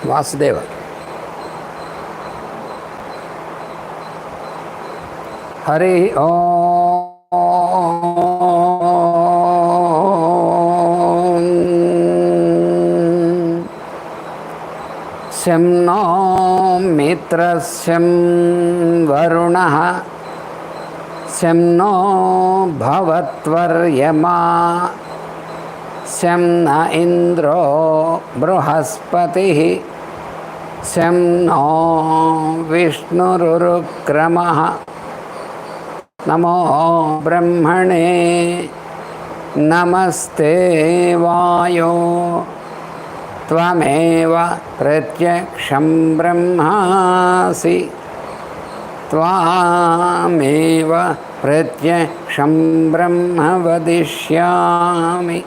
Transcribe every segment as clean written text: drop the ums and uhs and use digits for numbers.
Vasudeva. Hari Om. Syam no mitrasyam varunaha syam no bhavatvaryama syam na indro bruhaspatihi syam no vishnururukramaha namo brahmane namaste vayo tvameva pratyaksham brahmasi tvameva pratyaksham brahma vadishyami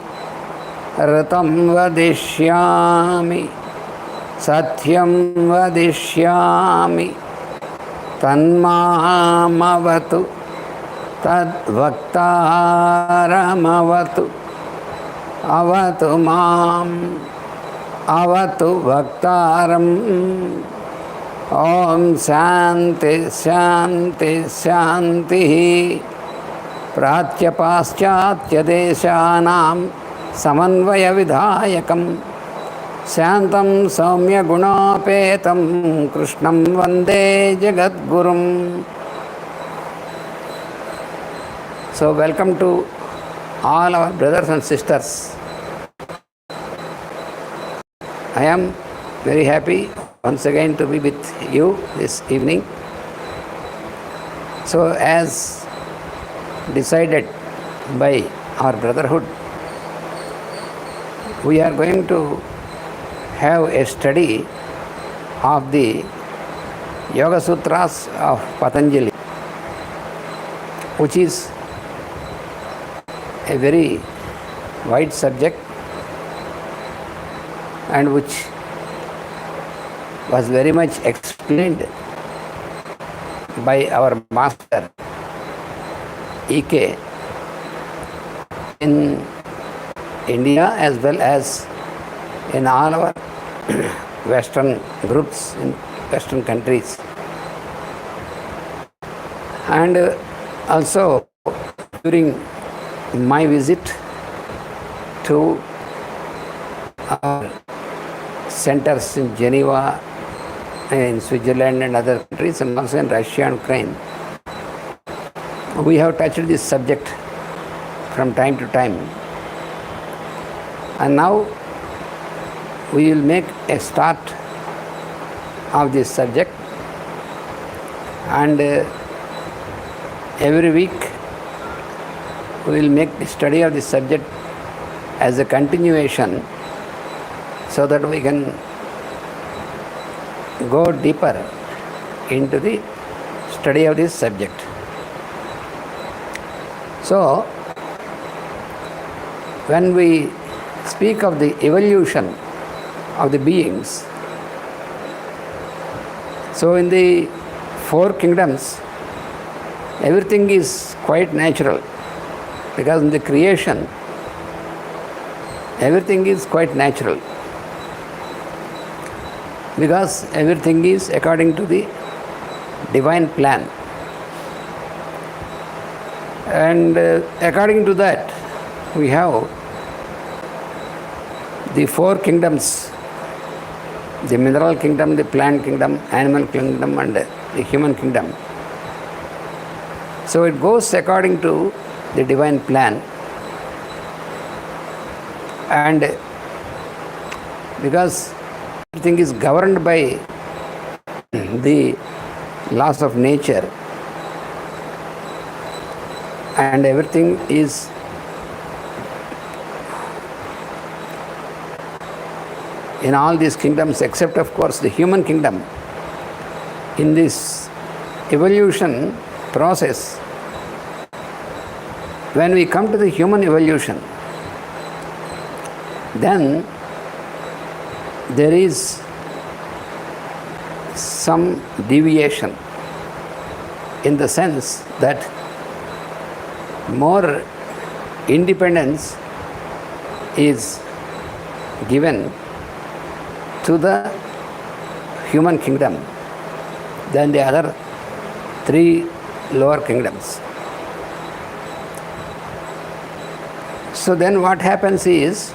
ratam vadishyami satyam vadishyami tanmamavatu tadvaktaramavatu avatu mam avatu vaktaram. Om Shanti Shanti Shanti. Pratyapāschātya deshanam samanvaya vidhayakam Shantam Saumya Gunapetam Krishnam Vande Jagadgurum. So, welcome to all our brothers and sisters. I am very happy once again to be with you this evening. So, as decided by our brotherhood, we are going to have a study of the Yoga Sutras of Patanjali, which is a very wide subject and which was very much explained by our master E.K. in India as well as in all our Western groups in Western countries. And also during my visit to our centers in Geneva, in Switzerland and other countries, and also in Russia and Ukraine, we have touched this subject from time to time. And now we will make a start of this subject, and every week we will make the study of this subject as a continuation so that we can go deeper into the study of this subject. So, when we speak of the evolution of the beings, so in the four kingdoms, everything is quite natural, because in the creation, everything is quite natural, because everything is according to the divine plan. And according to that, we have the four kingdoms: the mineral kingdom, the plant kingdom, animal kingdom, and the human kingdom. So it goes according to the divine plan, and because everything is governed by the laws of nature, and everything is in all these kingdoms, except of course the human kingdom. In this evolution process, when we come to the human evolution, then there is some deviation, in the sense that more independence is given to the human kingdom than the other three lower kingdoms. So then what happens is,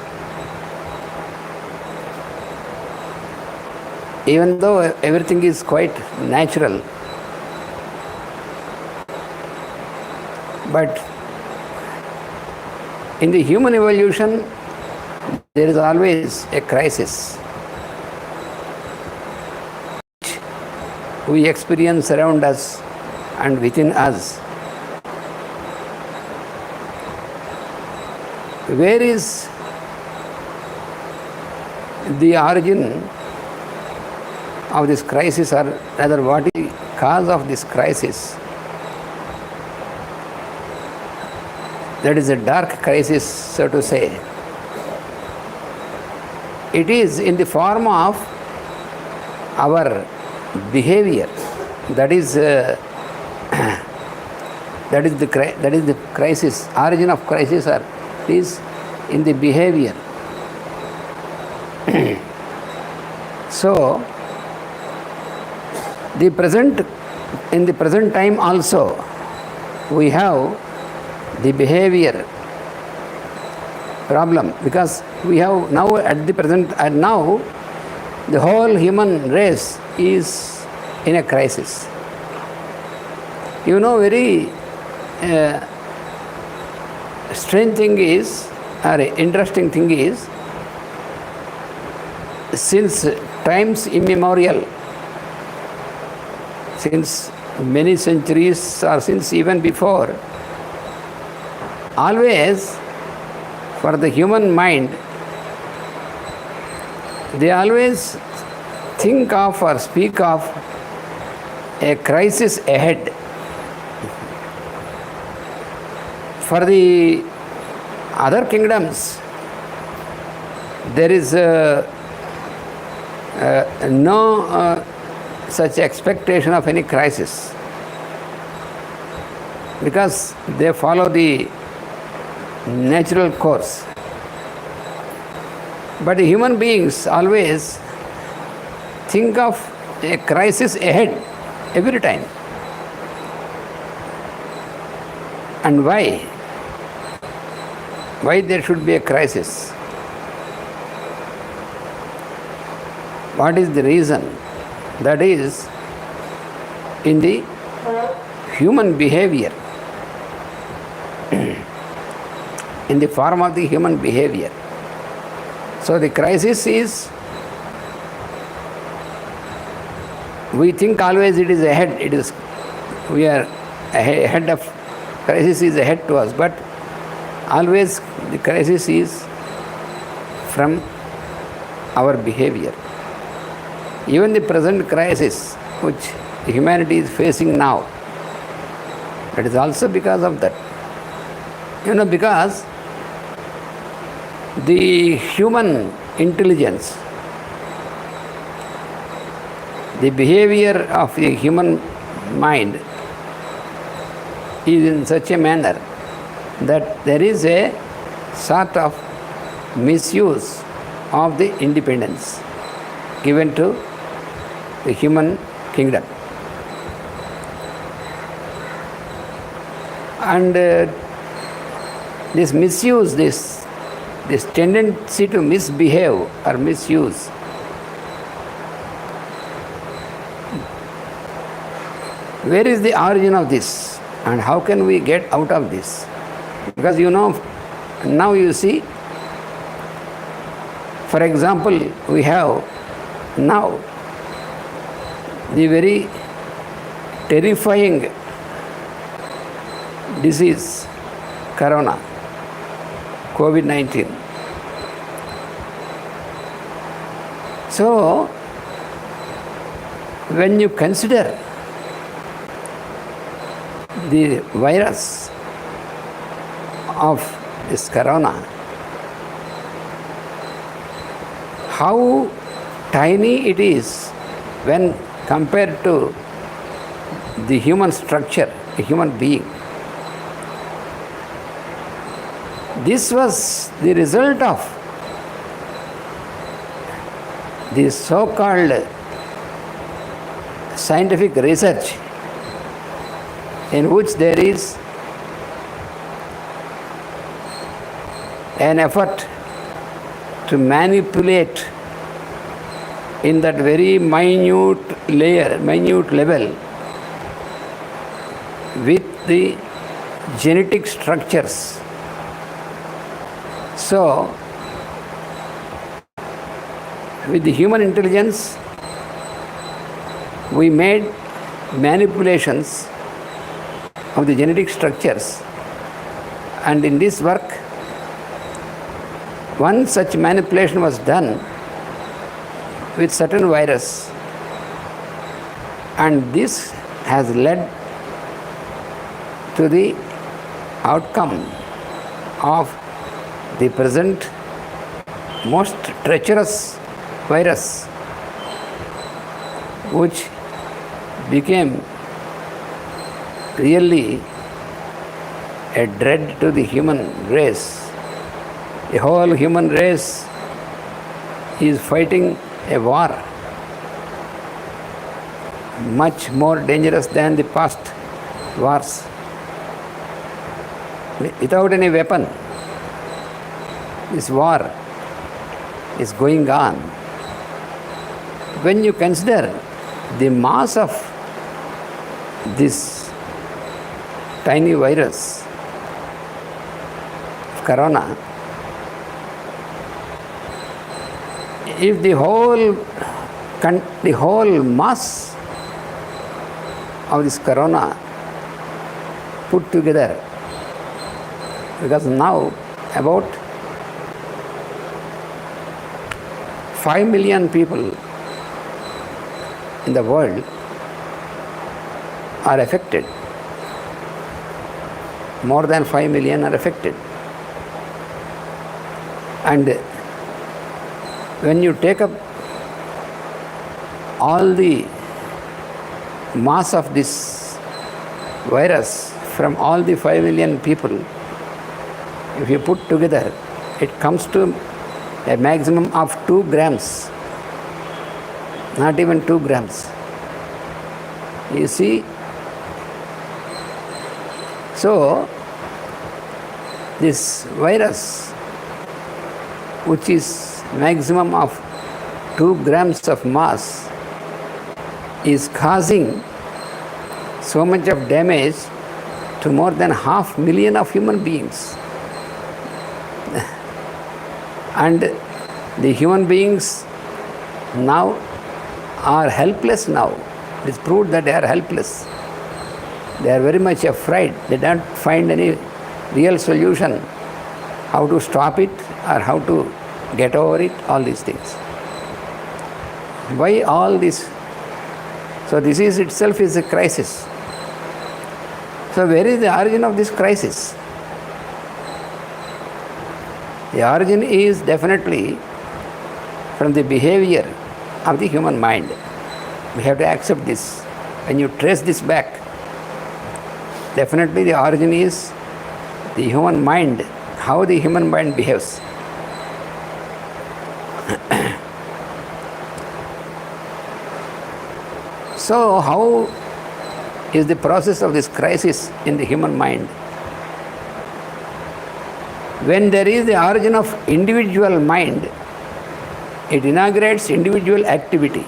even though everything is quite natural, but in the human evolution, there is always a crisis. We experience around us and within us. Where is the origin of this crisis, or rather what is the cause of this crisis? That is a dark crisis, so to say. It is in the form of our behavior. That is the crisis. Origin of crisis is in the behavior. So, in the present time also, we have the behavior problem, because we have now at the present, and now the whole human race is in a crisis. You know, very strange thing is, or interesting thing is, since times immemorial, since many centuries or since even before, always for the human mind, they always think of or speak of a crisis ahead. For the other kingdoms, there is no such expectation of any crisis, because they follow the natural course. But the human beings always think of a crisis ahead every time. And why? Why there should be a crisis? What is the reason? That is in the human behavior, in the form of the human behavior. So the crisis is, we think always it is ahead, we are ahead of, crisis is ahead to us, but always the crisis is from our behavior. Even the present crisis which humanity is facing now, it is also because of that. Because the human intelligence, the behavior of the human mind is in such a manner that there is a sort of misuse of the independence given to the human kingdom. And this misuse, this tendency to misbehave or misuse, where is the origin of this and how can we get out of this? Because now you see, for example, we have now the very terrifying disease, corona, COVID-19. So, when you consider the virus of this corona, how tiny it is when compared to the human structure, a human being. This was the result of the so-called scientific research in which there is an effort to manipulate in that very minute level with the genetic structures. So, with the human intelligence, we made manipulations of the genetic structures, and in this work, one such manipulation was done with certain virus, and this has led to the outcome of the present most treacherous virus, which became really a dread to the human race. The whole human race is fighting a war much more dangerous than the past wars. Without any weapon, this war is going on. When you consider the mass of this tiny virus, corona, if the whole mass of this corona put together, because now about 5 million people in the world are affected. More than 5 million are affected. And when you take up all the mass of this virus from all the 5 million people, if you put together, it comes to a maximum of 2 grams, not even 2 grams. You see, so this virus, which is maximum of 2 grams of mass, is causing so much of damage to more than 500,000 of human beings. And the human beings now are helpless now. It is proved that they are helpless. They are very much afraid. They don't find any real solution how to stop it or how to get over it, all these things. Why all this? So this is itself is a crisis. So where is the origin of this crisis? The origin is definitely from the behavior of the human mind. We have to accept this. When you trace this back, definitely the origin is the human mind, how the human mind behaves. So how is the process of this crisis in the human mind? When there is the origin of individual mind, it inaugurates individual activity.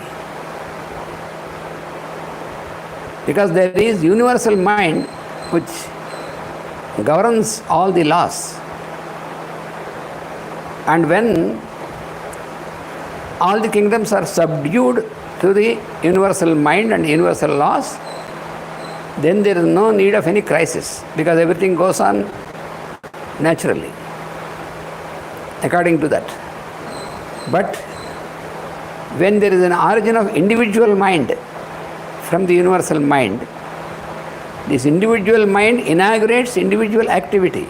Because there is universal mind which governs all the laws. And when all the kingdoms are subdued to the universal mind and universal laws, then there is no need of any crisis, because everything goes on naturally according to that. But when there is an origin of individual mind from the universal mind, this individual mind inaugurates individual activity.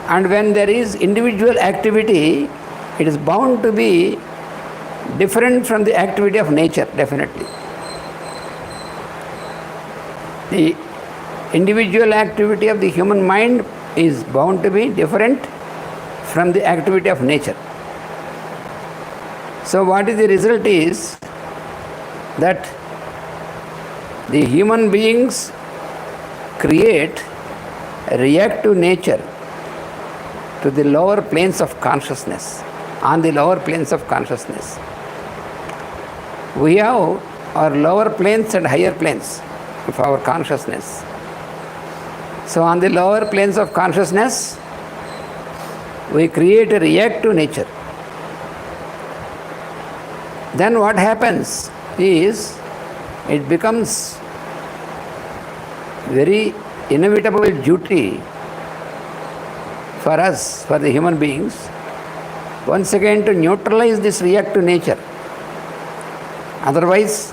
And when there is individual activity, it is bound to be different from the activity of nature, definitely. The individual activity of the human mind is bound to be different from the activity of nature. So what is the result is, that the human beings create a reactive nature to the lower planes of consciousness, on the lower planes of consciousness. We have our lower planes and higher planes of our consciousness. So on the lower planes of consciousness, we create a reactive nature. Then what happens is, it becomes very inevitable duty for us, for the human beings, once again to neutralize this reactive nature. Otherwise,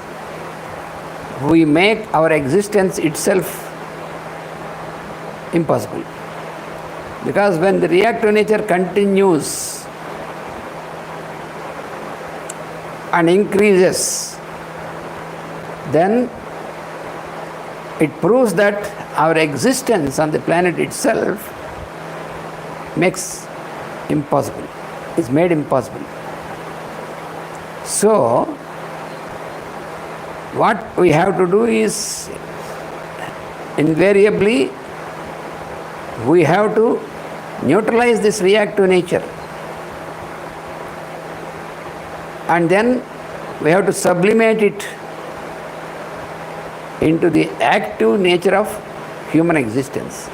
we make our existence itself impossible. Because when the reactive nature continues and increases, then it proves that our existence on the planet itself makes impossible, is made impossible. So, what we have to do is, invariably, we have to neutralize this reactive nature. And then we have to sublimate it into the active nature of human existence.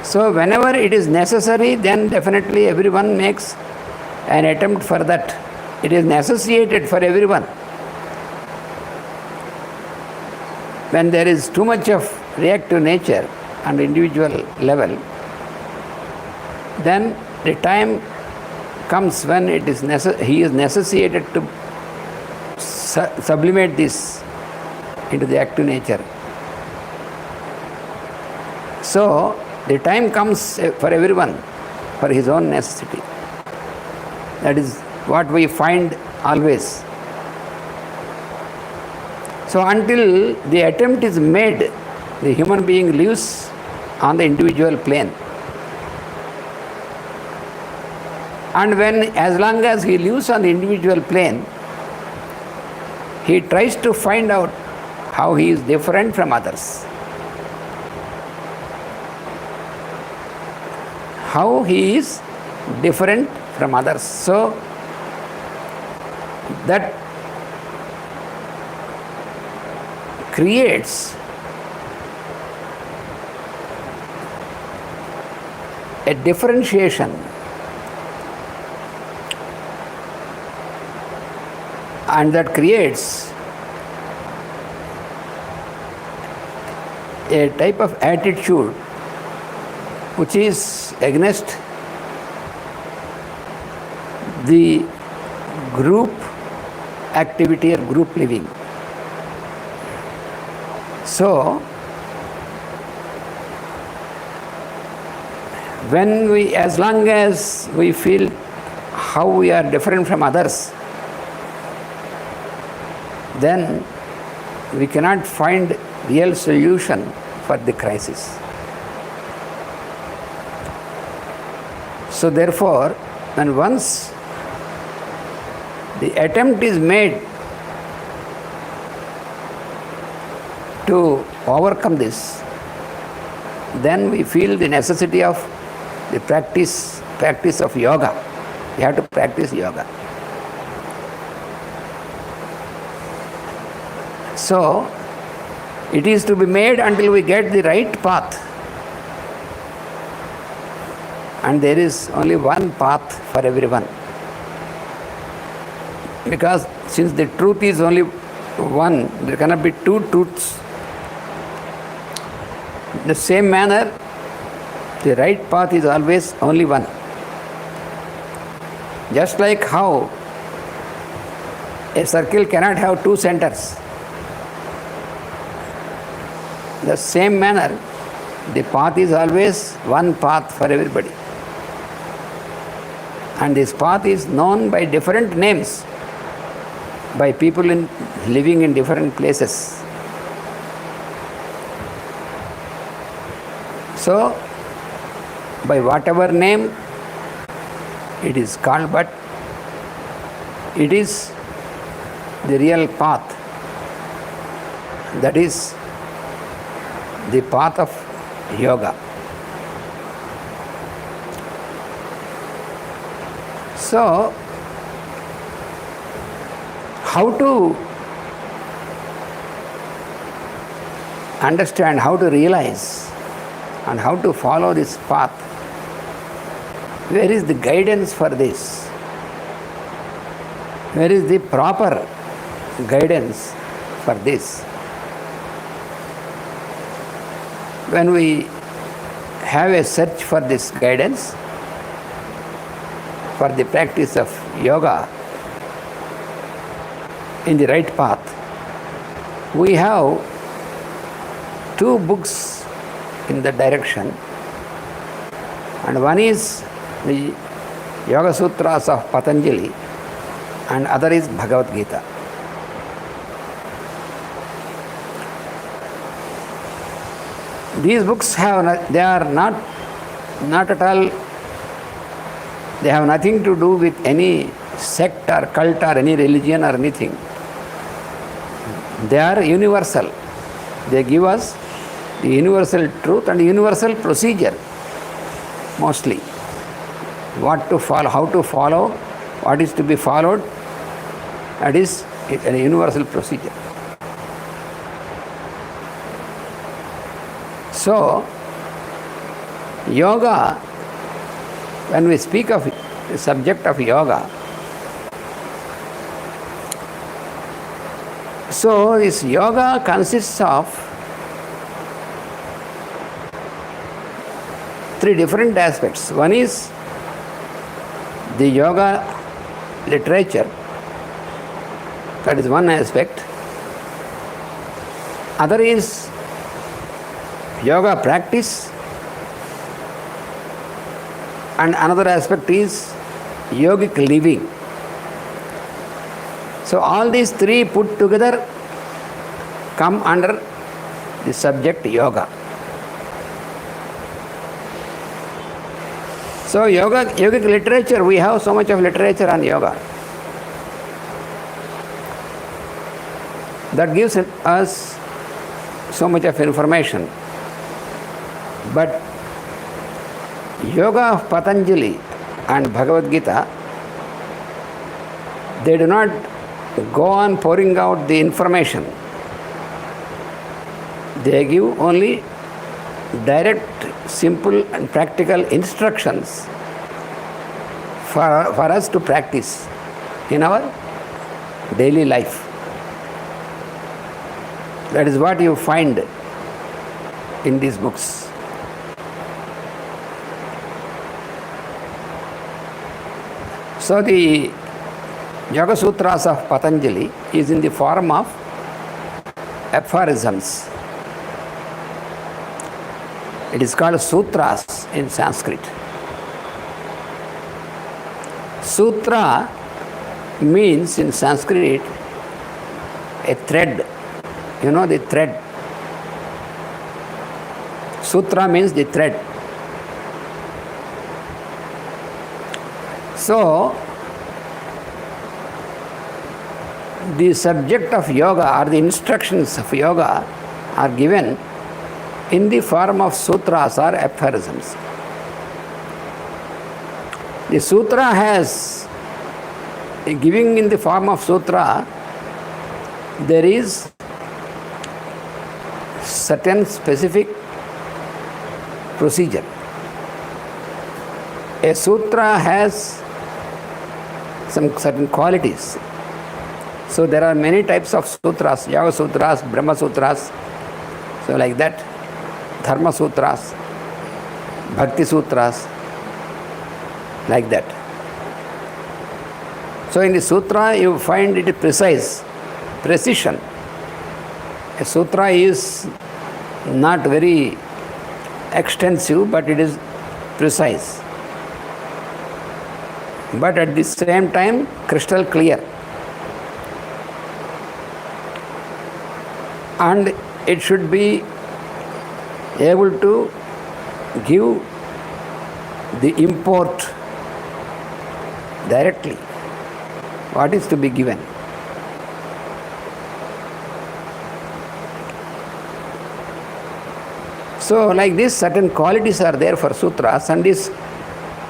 So whenever it is necessary, then definitely everyone makes an attempt for that. It is necessitated for everyone. When there is too much of reactive nature on the individual level, then the time comes when it is he is necessitated to sublimate this into the active nature. So the time comes for everyone for his own necessity. That is what we find always. So until the attempt is made, the human being lives on the individual plane. And as long as he lives on the individual plane, he tries to find out how he is different from others. How he is different from others. So that creates a differentiation, and that creates a type of attitude which is against the group activity or group living. So, as long as we feel how we are different from others, then we cannot find real solution for the crisis. So therefore, when once the attempt is made to overcome this, then we feel the necessity of the practice of yoga. We have to practice yoga. So, it is to be made until we get the right path. And there is only one path for everyone. Because since the truth is only one, there cannot be two truths. In the same manner, the right path is always only one. Just like how a circle cannot have two centers. The same manner, the path is always one path for everybody. And this path is known by different names, by people living in different places. So, by whatever name it is called, but it is the real path. That is the path of yoga. So, how to understand, how to realize, and how to follow this path? Where is the guidance for this? Where is the proper guidance for this? When we have a search for this guidance, for the practice of yoga in the right path, we have two books in that direction, and one is the Yoga Sutras of Patanjali and other is Bhagavad Gita. These books they are not at all, they have nothing to do with any sect or cult or any religion or anything. They are universal. They give us the universal truth and universal procedure, mostly. What to follow, how to follow, what is to be followed, that is a universal procedure. So, yoga, when we speak of the subject of yoga, so this yoga consists of three different aspects. One is the yoga literature, that is one aspect. Other is yoga practice, and another aspect is yogic living. So all these three put together come under the subject yoga. So yogic literature, we have so much of literature on yoga. That gives us so much of information. But yoga of Patanjali and Bhagavad Gita, they do not go on pouring out the information. They give only direct, simple and practical instructions for us to practice in our daily life. That is what you find in these books. So the Yoga Sutras of Patanjali is in the form of aphorisms. It is called sutras in Sanskrit. Sutra means in Sanskrit a thread. You know the thread. Sutra means the thread. So, the subject of yoga or the instructions of yoga are given in the form of sutras or aphorisms. The sutra has, giving in the form of sutra, there is certain specific procedure. A sutra has some certain qualities. So there are many types of sutras, Yoga Sutras, Brahma Sutras, so like that, Dharma Sutras, Bhakti Sutras, like that. So in the sutra you find it precise, precision. A sutra is not very extensive, but it is precise. But at the same time, crystal clear. And it should be able to give the import directly what is to be given. So like this, certain qualities are there for sutras, and these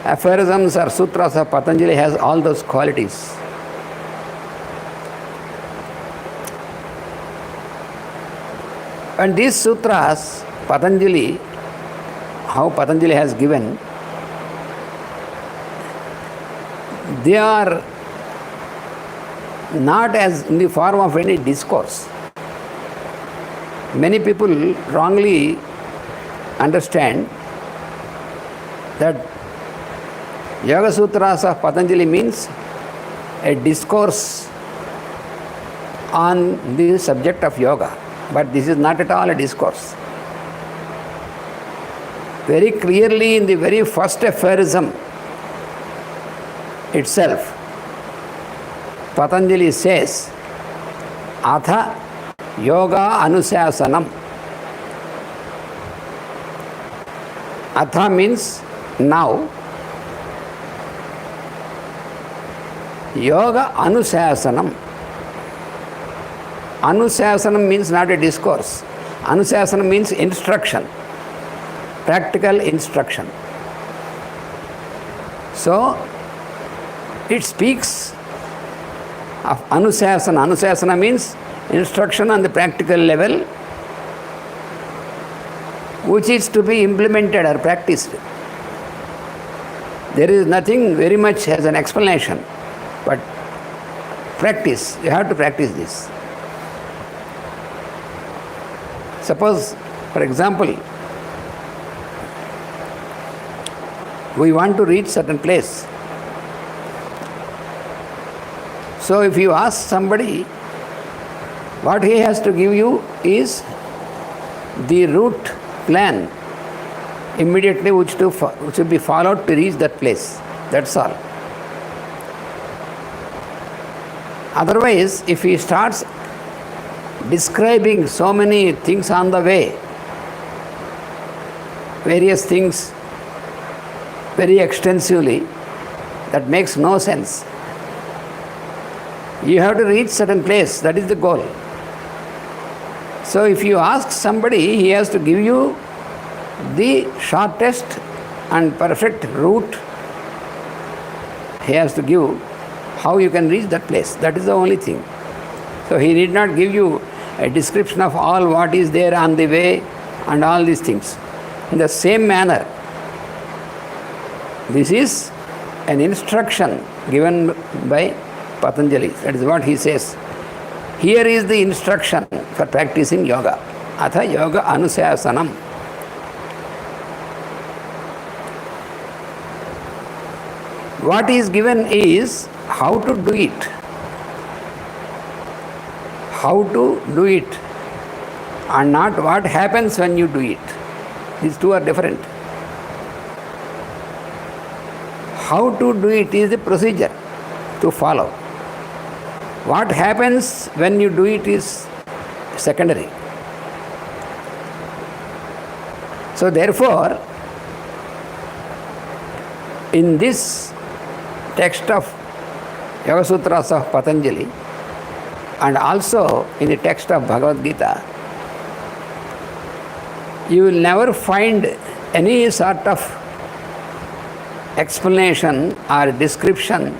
aphorisms or sutras of Patanjali has all those qualities. And these sutras, Patanjali, how Patanjali has given, they are not as in the form of any discourse. Many people wrongly understand that Yoga Sutras of Patanjali means a discourse on the subject of yoga. But this is not at all a discourse. Very clearly in the very first aphorism itself, Patanjali says, Atha Yoga Anusasanam. Atha means now. Yoga Anusasanam. Anusasanam means not a discourse. Anusasanam means instruction, practical instruction. So, it speaks of Anusasana. Anusasana means instruction on the practical level, which is to be implemented or practiced. There is nothing very much as an explanation, but practice. You have to practice this. Suppose, for example, we want to reach certain place. So if you ask somebody, what he has to give you is the route plan immediately which should be followed to reach that place. That's all. Otherwise, if he starts describing so many things on the way, various things very extensively, that makes no sense. You have to reach certain place, that is the goal. So if you ask somebody, he has to give you the shortest and perfect route. He has to give how you can reach that place. That is the only thing. So he did not give you a description of all what is there on the way and all these things. In the same manner, this is an instruction given by Patanjali. That is what he says. Here is the instruction for practicing yoga. Atha yoga anusasanam. What is given is how to do it. How to do it, and not what happens when you do it. These two are different. How to do it is the procedure to follow. What happens when you do it is secondary. So therefore, in this text of Yoga Sutras of Patanjali, and also in the text of Bhagavad Gita, you will never find any sort of explanation or description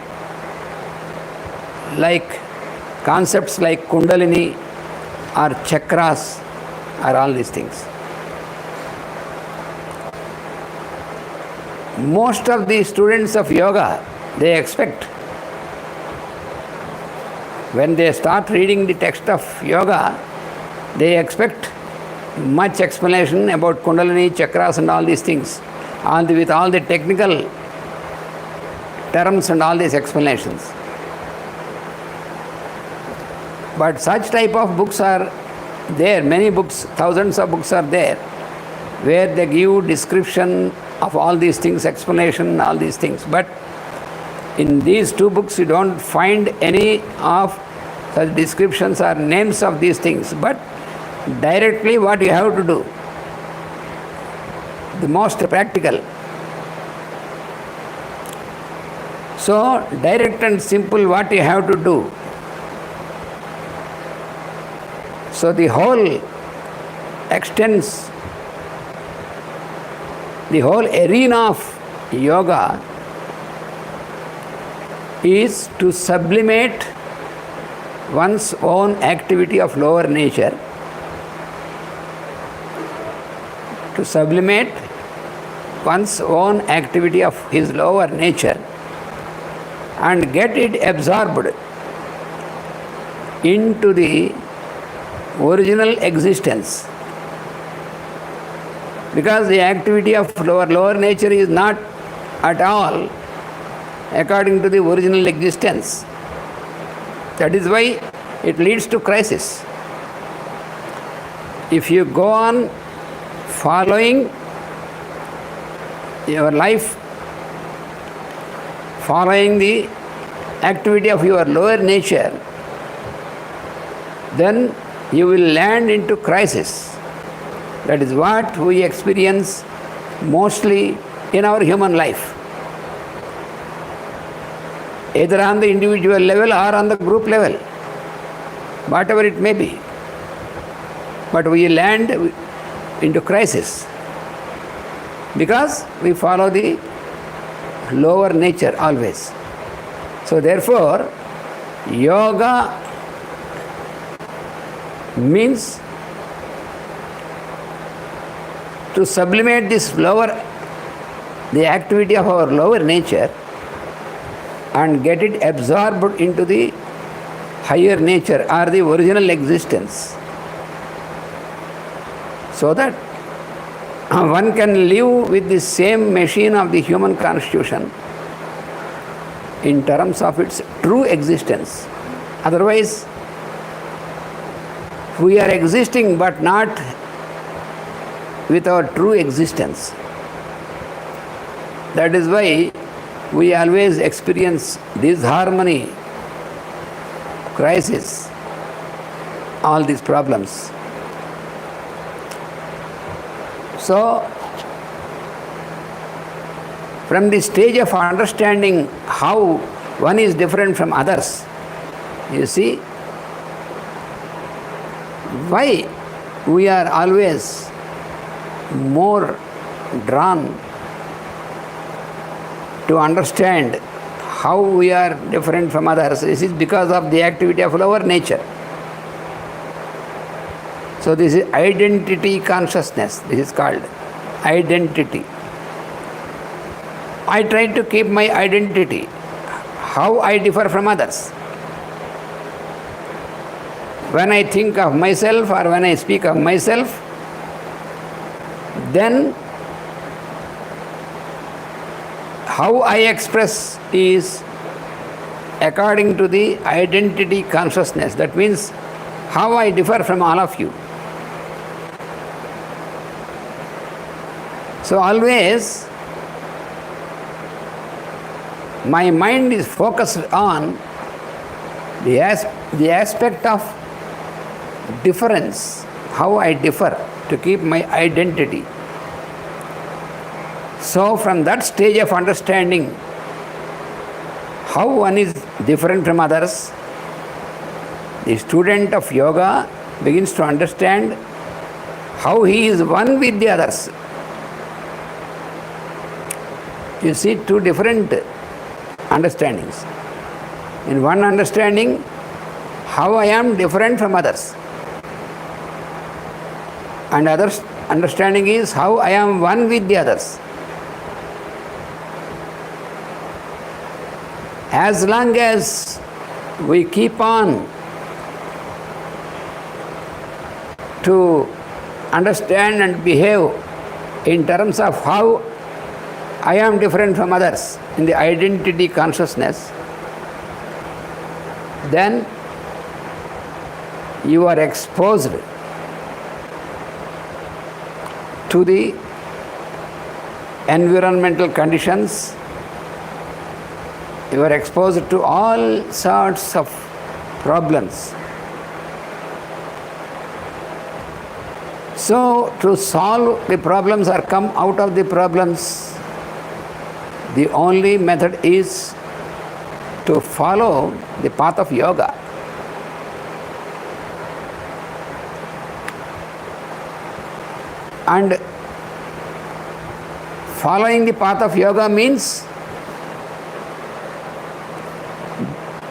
like concepts like Kundalini or chakras or all these things. Most of the students of yoga, they expect, when they start reading the text of yoga, they expect much explanation about Kundalini, chakras and all these things, with all the technical terms and all these explanations. But such type of books are there, many books, thousands of books are there, where they give description of all these things, explanation, all these things. But in these two books, you don't find any of such descriptions or names of these things, but directly what you have to do, the most practical. So, direct and simple what you have to do. So, the whole extends, the whole arena of yoga is to sublimate one's own activity of lower nature, to sublimate one's own activity of his lower nature and get it absorbed into the original existence. Because the activity of lower nature is not at all according to the original existence. That is why it leads to crisis. If you go on following your life, following the activity of your lower nature, then you will land into crisis. That is what we experience mostly in our human life, either on the individual level or on the group level, whatever it may be. But we land into crisis because we follow the lower nature always. So therefore, yoga means to sublimate this the activity of our lower nature and get it absorbed into the higher nature or the original existence, so that one can live with the same machine of the human constitution in terms of its true existence. Otherwise, we are existing but not with our true existence. That is why we always experience disharmony, crisis, all these problems. So, from the stage of understanding how one is different from others, you see, why we are always more drawn to understand how we are different from others. This is because of the activity of lower nature. So this is identity consciousness. This is called identity. I try to keep my identity, how I differ from others. When I think of myself or when I speak of myself, then how I express is according to the identity consciousness. That means how I differ from all of you. So always my mind is focused on the aspect of difference, how I differ, to keep my identity. So from that stage of understanding how one is different from others, the student of yoga begins to understand how he is one with the others. You see two different understandings. In one understanding, how I am different from others. And other understanding is how I am one with the others. As long as we keep on to understand and behave in terms of how I am different from others in the identity consciousness, then you are exposed to the environmental conditions, you are exposed to all sorts of problems. So, to solve the problems or come out of the problems, the only method is to follow the path of yoga. And following the path of yoga means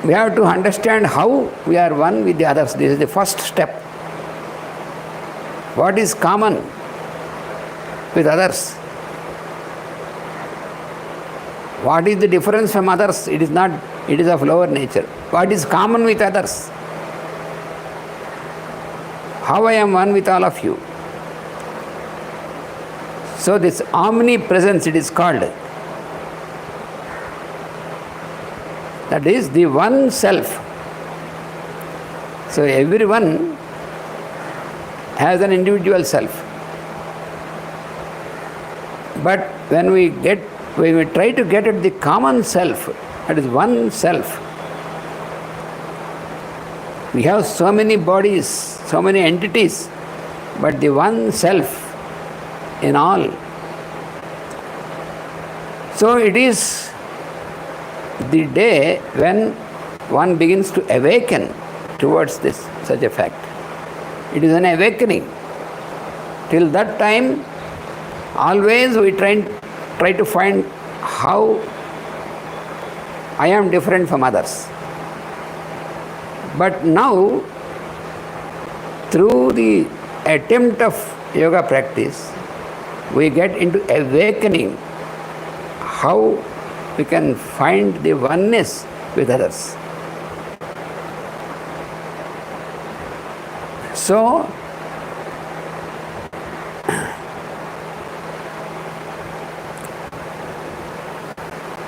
we have to understand how we are one with the others. This is the first step. What is common with others? What is the difference from others? It is of lower nature. What is common with others? How I am one with all of you. So this omnipresence, it is called. That is the one self. So everyone has an individual self. But when we try to get at the common self, that is one self. We have so many bodies, so many entities, but the one self in all. So it is the day when one begins to awaken towards this, such a fact. It is an awakening. Till that time, always we try to find how I am different from others. But now, through the attempt of yoga practice, we get into awakening how we can find the oneness with others. So,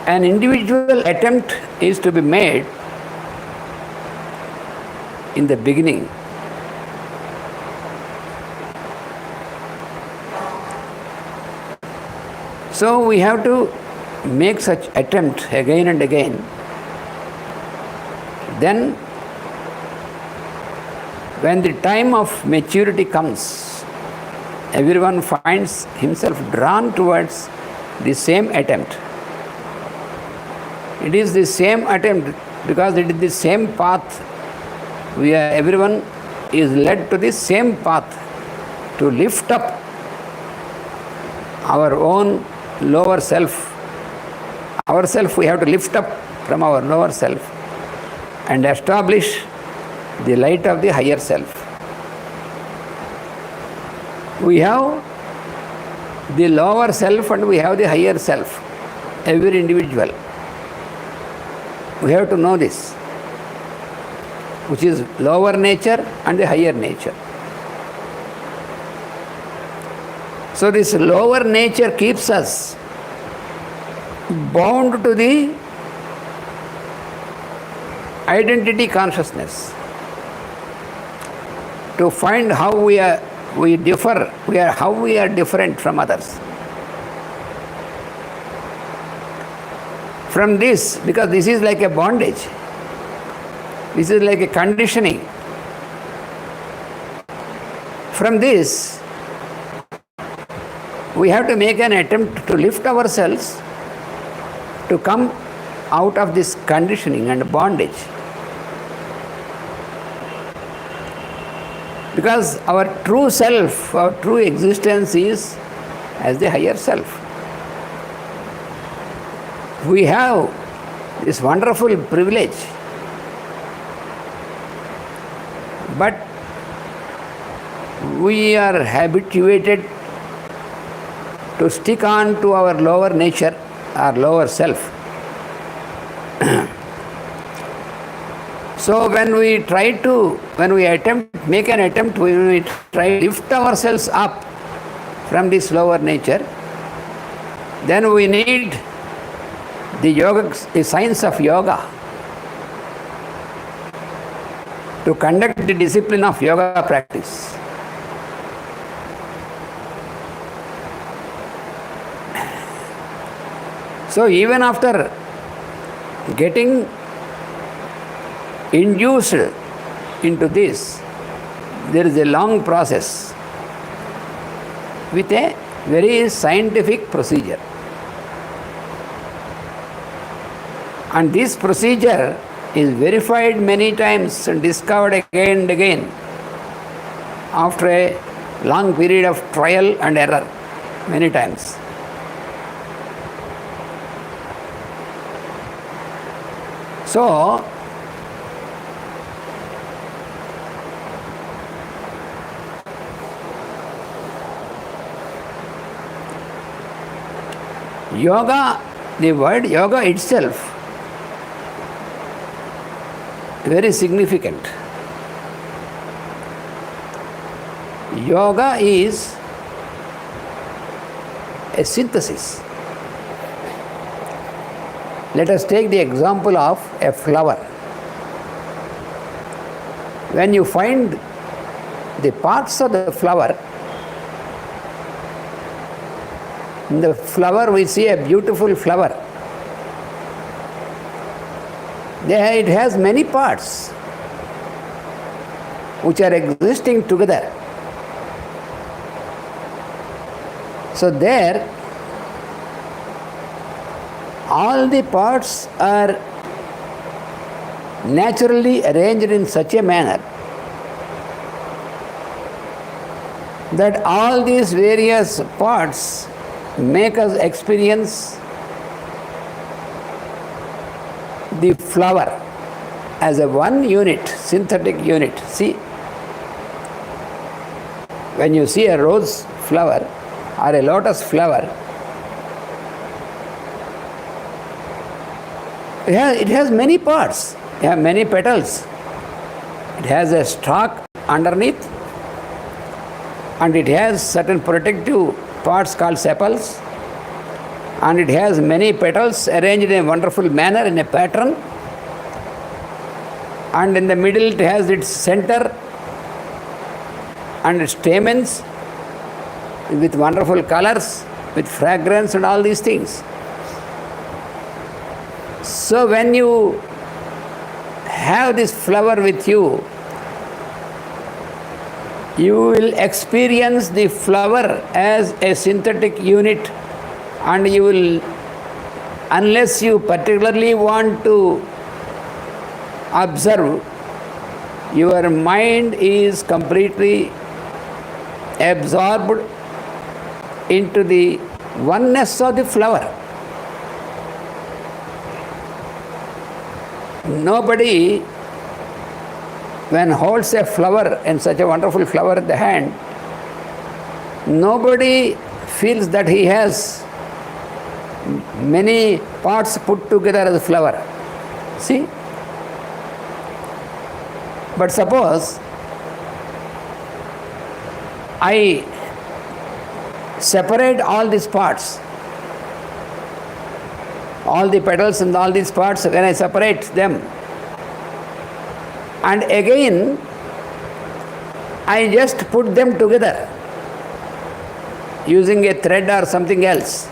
an individual attempt is to be made in the beginning. So we have to make such attempt again and again. Then, when the time of maturity comes, everyone finds himself drawn towards the same attempt. It is the same attempt because it is the same path. Everyone is led to the same path to lift up our own lower self. Ourself we have to lift up from our lower self and establish the light of the higher self. We have the lower self and we have the higher self, every individual. We have to know this, which is lower nature and the higher nature. So this lower nature keeps us bound to the identity consciousness, to find how we differ, how we are different from others. From this, because this is like a bondage, this is like a conditioning. From this, we have to make an attempt to lift ourselves to come out of this conditioning and bondage. Because our true self, our true existence is as the higher self. We have this wonderful privilege, but we are habituated to stick on to our lower nature, our lower self. So when we make an attempt, we try to lift ourselves up from this lower nature, then we need the science of yoga to conduct the discipline of yoga practice. So even after getting induced into this, there is a long process with a very scientific procedure. And this procedure is verified many times and discovered again and again after a long period of trial and error, many times. So, yoga, the word yoga itself, very significant. Yoga is a synthesis. Let us take the example of a flower. When you find the parts of the flower, in the flower we see a beautiful flower. There it has many parts which are existing together. So there, all the parts are naturally arranged in such a manner that all these various parts make us experience the flower as a one unit, synthetic unit. See, when you see a rose flower or a lotus flower, it has many parts, it has many petals, it has a stalk underneath, and it has certain protective parts called sepals, and it has many petals arranged in a wonderful manner in a pattern, and in the middle it has its center and its stamens with wonderful colors, with fragrance and all these things. So when you have this flower with you, you will experience the flower as a synthetic unit, and you will, unless you particularly want to observe, your mind is completely absorbed into the oneness of the flower. Nobody, when holds a flower and such a wonderful flower in the hand, nobody feels that he has many parts put together as a flower. See? But suppose I separate all these parts, all the petals and all these parts, when I separate them, and again I just put them together using a thread or something else,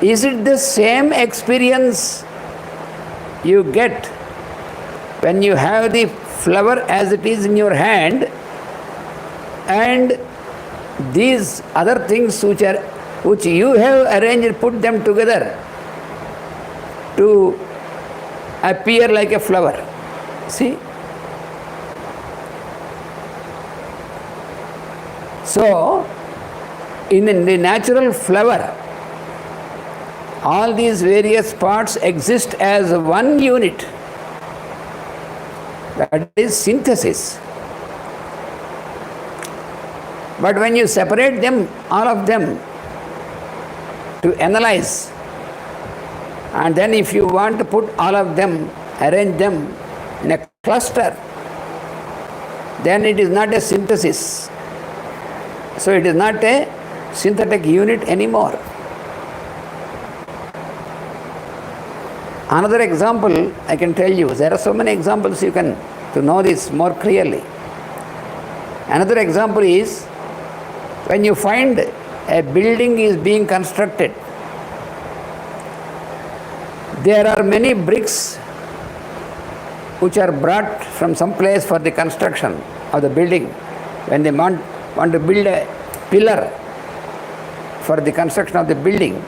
is it the same experience you get when you have the flower as it is in your hand, and these other things which you have arranged, put them together to appear like a flower? See? So, in the natural flower, all these various parts exist as one unit. That is synthesis. But when you separate them, all of them, to analyze, and then if you want to put all of them, arrange them in a cluster, then it is not a synthesis. So it is not a synthetic unit anymore. Another example I can tell you, there are so many examples you can to know this more clearly. Another example is when you find a building is being constructed, there are many bricks which are brought from some place for the construction of the building. When they want to build a pillar for the construction of the building,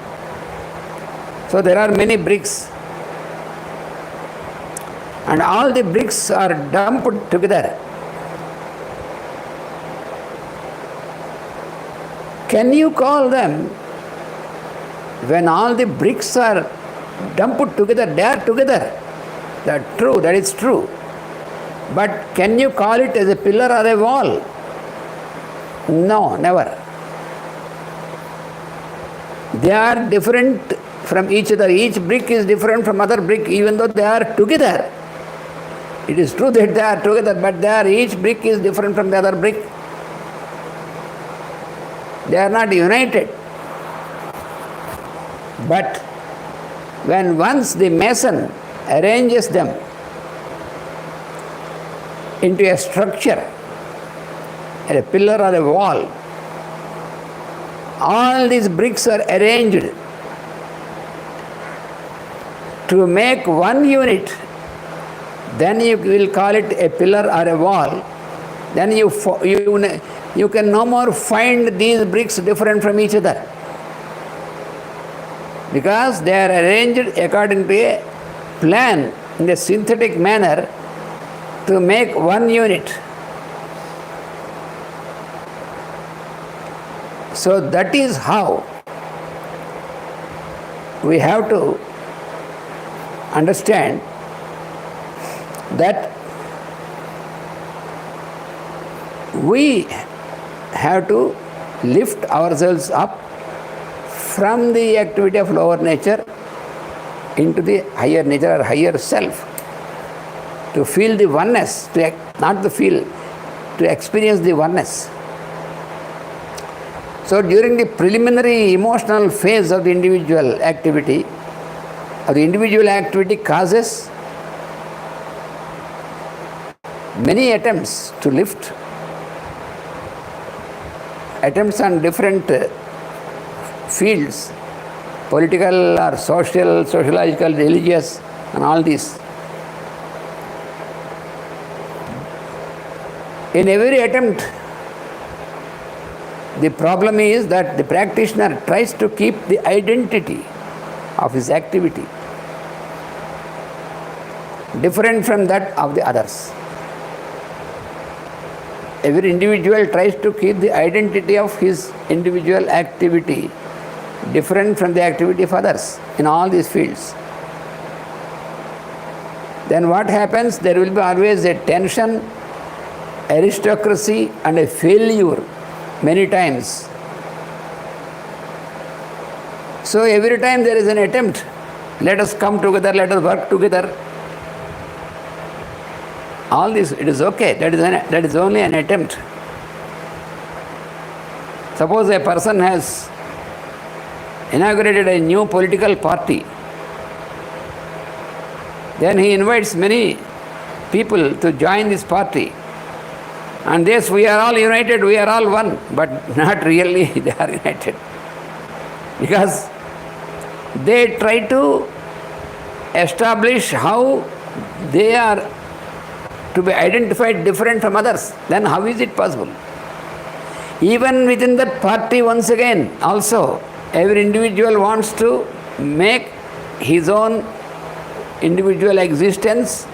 So there are many bricks. And all the bricks are dumped together. Can you call them, when all the bricks are dumped together, they are together. That's true, that is true. But can you call it as a pillar or a wall? No, never. They are different from each other. Each brick is different from other brick, even though they are together. It is true that they are together, but each brick is different from the other brick. They are not united. But when once the mason arranges them into a structure, a pillar or a wall, all these bricks are arranged to make one unit, then you will call it a pillar or a wall. Then you can no more find these bricks different from each other, because they are arranged according to a plan in a synthetic manner to make one unit. So that is how we have to understand that we have to lift ourselves up from the activity of lower nature into the higher nature or higher self, to feel the oneness, not to feel, to experience the oneness. So during the preliminary emotional phase of the individual activity, causes many attempts to lift, attempts on different fields, political or social, sociological, religious, and all these. In every attempt, the problem is that the practitioner tries to keep the identity of his activity different from that of the others. Every individual tries to keep the identity of his individual activity different from the activity of others in all these fields. Then what happens? There will be always a tension, aristocracy, and a failure many times. So every time there is an attempt, let us come together, let us work together. All this, it is okay, that is only an attempt. Suppose a person has inaugurated a new political party, then he invites many people to join this party. And yes, we are all united, we are all one, but not really they are united. Because they try to establish how they are to be identified different from others. Then how is it possible? Even within that party, once again, also, every individual wants to make his own individual existence,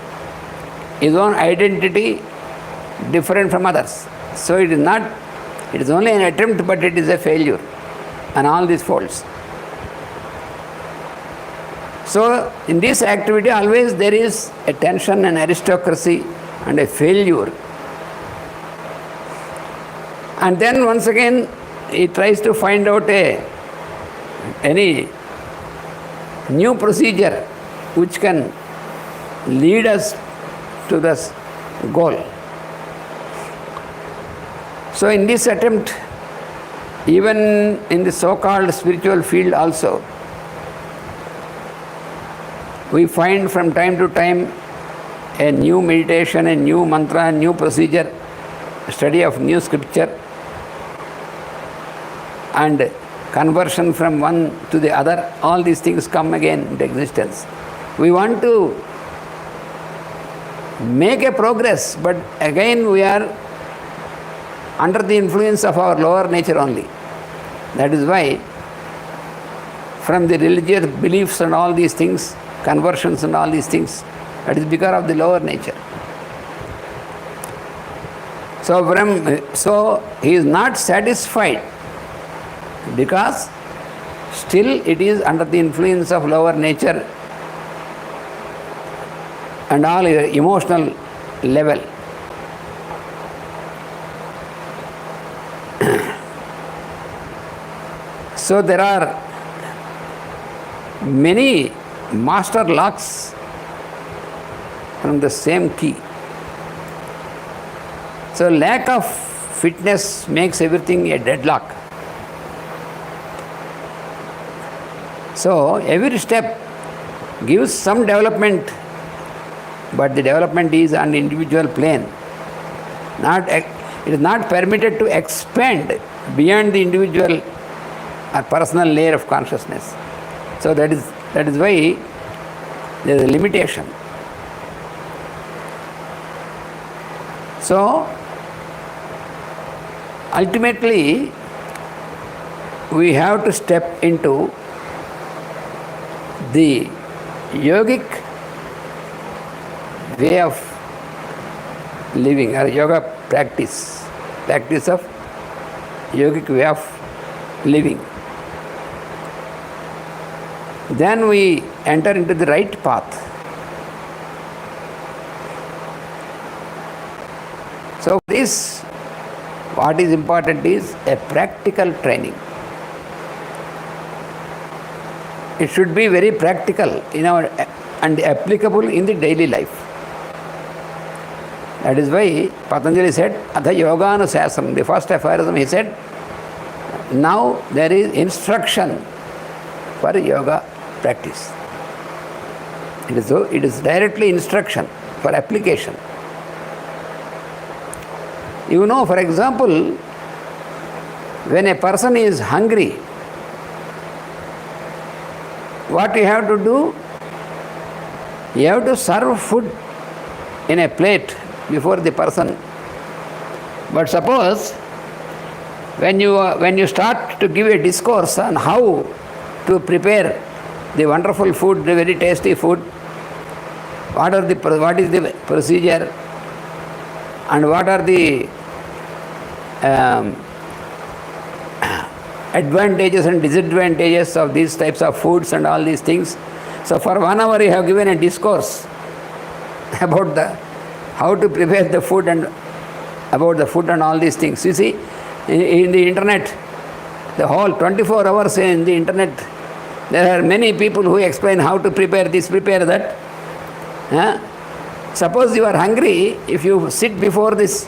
his own identity different from others. So it is only an attempt, but it is a failure, and all these faults. So in this activity always there is a tension, an aristocracy, and a failure. And then once again he tries to find out any new procedure which can lead us to this goal. So in this attempt, even in the so-called spiritual field also, we find from time to time a new meditation, a new mantra, a new procedure, study of new scripture, and conversion from one to the other. All these things come again into existence. We want to make a progress, but again we are under the influence of our lower nature only. That is why from the religious beliefs and all these things, conversions and all these things. That is because of the lower nature. So he is not satisfied because still it is under the influence of lower nature and all your emotional level. So there are many master locks from the same key. So lack of fitness makes everything a deadlock. So every step gives some development, but the development is on the individual plane. It is not permitted to expand beyond the individual or personal layer of consciousness. So that is why there is a limitation. So ultimately we have to step into the yogic way of living or yoga practice of yogic way of living. Then we enter into the right path. So this, what is important is a practical training. It should be very practical and applicable in the daily life. That is why Patanjali said, Atha Yoganusasam, the first aphorism he said, now there is instruction for yoga practice. It is directly instruction for application. For example, when a person is hungry, what you have to do? You have to serve food in a plate before the person. But suppose when you start to give a discourse on how to prepare the wonderful food, the very tasty food, what is the procedure, and what are the advantages and disadvantages of these types of foods and all these things. So for 1 hour you have given a discourse about how to prepare the food and about the food and all these things. You see, in the internet, the whole 24 hours in the internet, there are many people who explain how to prepare this, prepare that. Suppose you are hungry, if you sit before this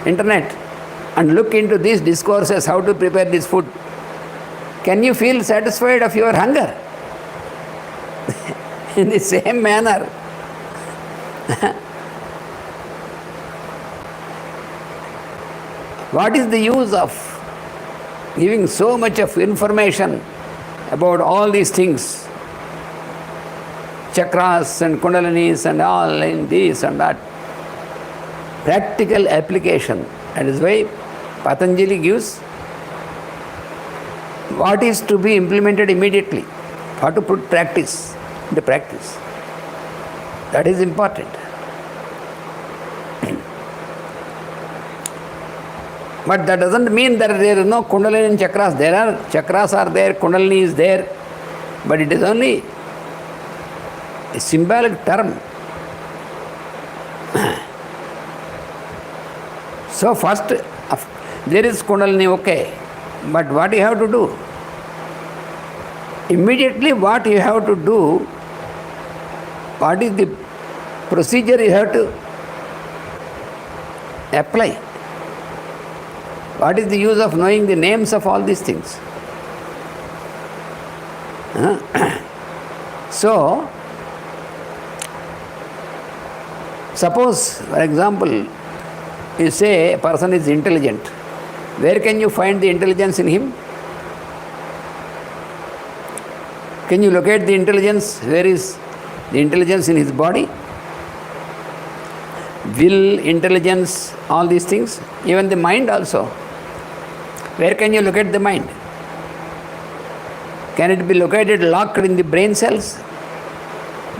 internet and look into these discourses, how to prepare this food, can you feel satisfied of your hunger? In the same manner, what is the use of giving so much of information about all these things, chakras and kundalinis and all in this and that? Practical application. That is why Patanjali gives what is to be implemented immediately, how to put into practice. That is important. But that doesn't mean that there is no kundalini and chakras. There are chakras are there, kundalini is there, but it is only a symbolic term. So first, there is kundalini, okay, but what you have to do? Immediately what you have to do, what is the procedure you have to apply? What is the use of knowing the names of all these things? So, suppose, for example, you say a person is intelligent. Where can you find the intelligence in him? Can you locate the intelligence? Where is the intelligence in his body? Will, intelligence, all these things. Even the mind also. Where can you locate the mind? Can it be located locked in the brain cells?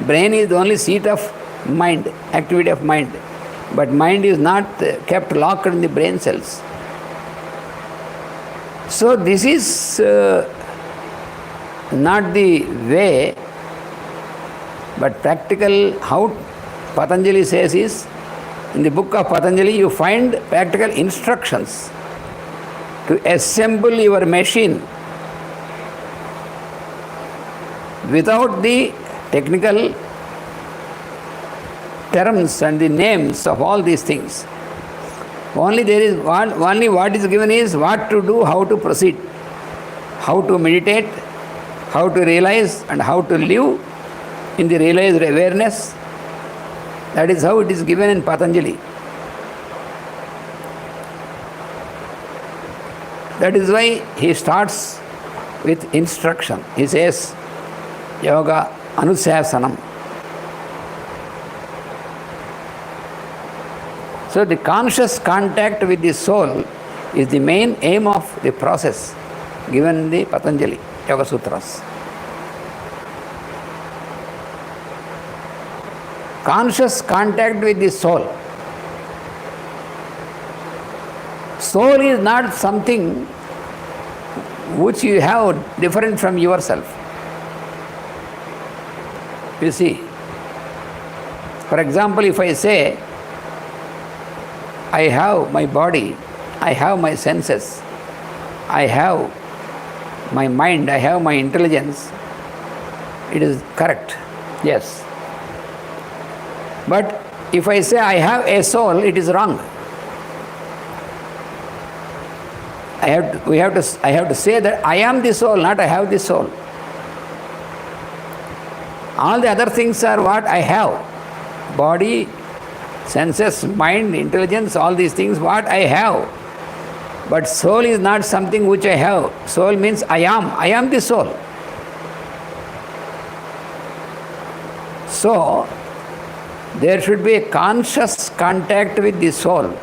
Brain is the only seat of mind, activity of mind. But mind is not kept locked in the brain cells. So this is not the way, but practical. How Patanjali says is, in the book of Patanjali you find practical instructions to assemble your machine without the technical terms and the names of all these things. Only what is given is what to do, how to proceed, how to meditate, how to realize, and how to live in the realized awareness. That is how it is given in Patanjali. That is why he starts with instruction. He says, Yoga Anusasanam. So the conscious contact with the soul is the main aim of the process given in the Patanjali Yoga Sutras. Conscious contact with the soul. Soul is not something which you have different from yourself. You see, for example, if I say, I have my body, I have my senses, I have my mind, I have my intelligence, it is correct, yes. But if I say I have a soul, it is wrong. I have to say that I am the soul, not I have the soul. All the other things are what I have. Body, senses, mind, intelligence, all these things, what I have. But soul is not something which I have. Soul means I am the soul. So, there should be a conscious contact with the soul.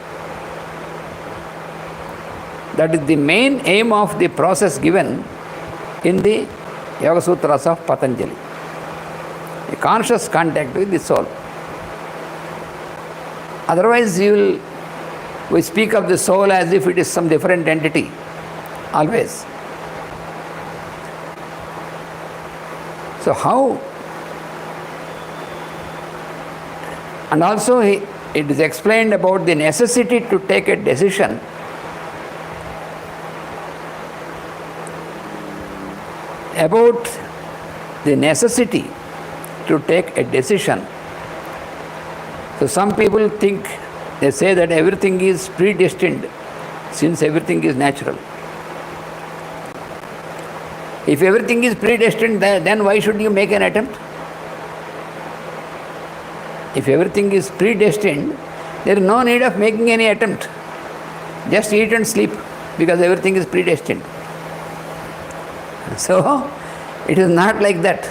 That is the main aim of the process given in the Yoga Sutras of Patanjali. A conscious contact with the soul. Otherwise, we speak of the soul as if it is some different entity, always. So how? And also it is explained about the necessity to take a decision. About the necessity to take a decision. So some people think, they say that everything is predestined since everything is natural. If everything is predestined, then why should you make an attempt? If everything is predestined, there is no need of making any attempt. Just eat and sleep because everything is predestined. So, it is not like that.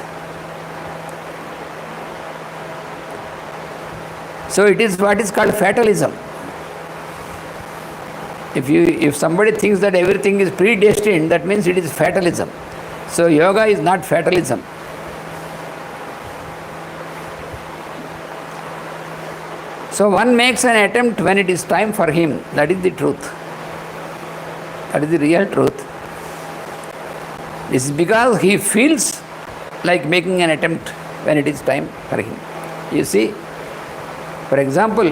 So, it is what is called fatalism. If somebody thinks that everything is predestined, that means it is fatalism. So, yoga is not fatalism. So, one makes an attempt when it is time for him. That is the truth. That is the real truth. This is because he feels like making an attempt when it is time for him. You see, for example,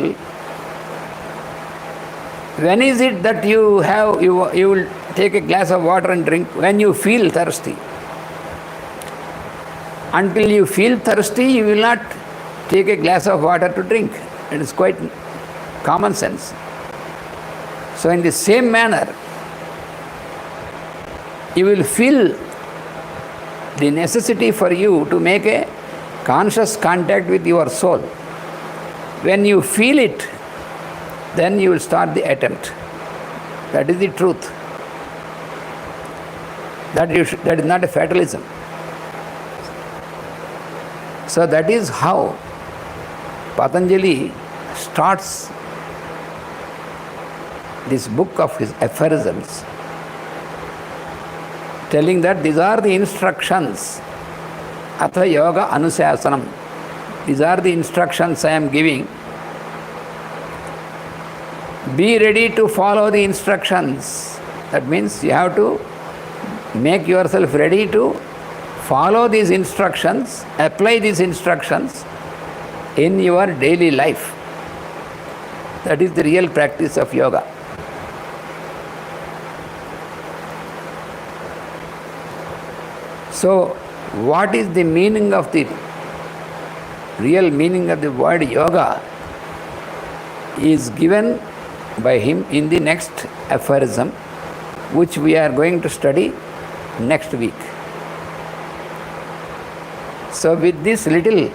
when is it that you will take a glass of water and drink? When you feel thirsty. Until you feel thirsty, you will not take a glass of water to drink. It is quite common sense. So in the same manner, you will feel the necessity for you to make a conscious contact with your soul. When you feel it, then you will start the attempt. That is the truth. That is not a fatalism. So that is how Patanjali starts this book of his aphorisms. telling that these are the instructions. Atha yoga anusasanam. These are the instructions I am giving. Be ready to follow the instructions. That means you have to make yourself ready to follow these instructions, apply these instructions in your daily life. That is the real practice of yoga. So, what is the meaning of the real meaning of the word yoga is given by him in the next aphorism, which we are going to study next week. So, with this little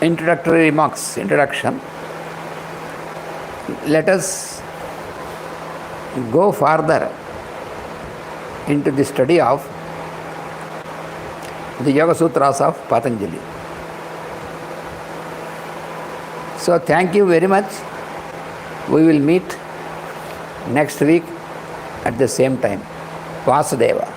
introduction, let us go further into the study of the Yoga Sutras of Patanjali. So, thank you very much. We will meet next week at the same time. Vasudeva.